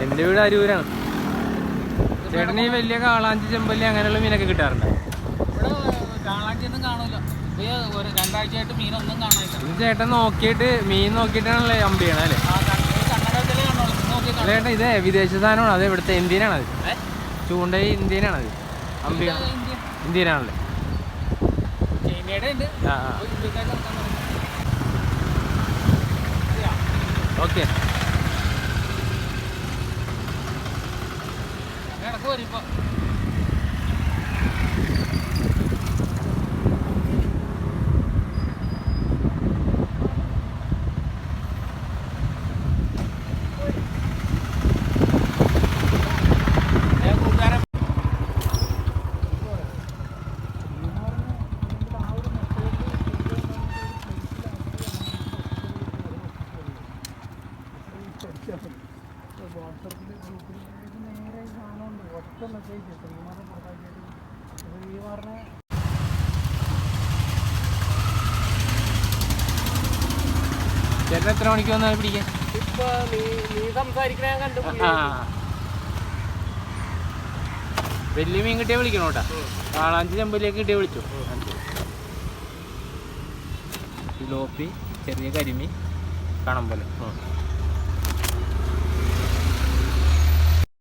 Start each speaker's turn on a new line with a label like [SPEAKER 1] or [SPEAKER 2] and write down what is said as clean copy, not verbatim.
[SPEAKER 1] എൻ്റെ വീട് അരൂരാണ്. ചേട്ടന് ഈ വലിയ കാളാഞ്ചി, ചെമ്പല്ലി അങ്ങനെയുള്ള മീനൊക്കെ കിട്ടാറുണ്ട്?
[SPEAKER 2] കാളാഞ്ചിയൊന്നും കാണൂല. 2 ആഴ്ചയായിട്ട് മീനൊന്നും കാണാനില്ല.
[SPEAKER 1] ഇത് ചേട്ടൻ നോക്കിയിട്ട് മീൻ നോക്കിയിട്ടാണല്ലേ അമ്പ് ചെയ്യണം അല്ലേ? ചേട്ടാ ഇത് വിദേശ സാധനമാണ്, അത് ഇവിടുത്തെ ഇന്ത്യനാണത്. ചൂണ്ട ഇന്ത്യനാണത്, അമ്പ് ഇന്ത്യനാണല്ലേ? ഓക്കെ.
[SPEAKER 2] ഇപ്പൊ
[SPEAKER 1] ചേട്ടൻ എത്ര മണിക്ക് വന്നാൽ പിടിക്കാൻ? വലിയ മീൻ കിട്ടിയാൽ വിളിക്കണം കേട്ടാ. കാളാഞ്ചി, ചെമ്പല്ലിയൊക്കെ കിട്ടിയാൽ വിളിച്ചു. സിലോപ്പി, ചെറിയ കരിമീൻ, കണമ്പല്.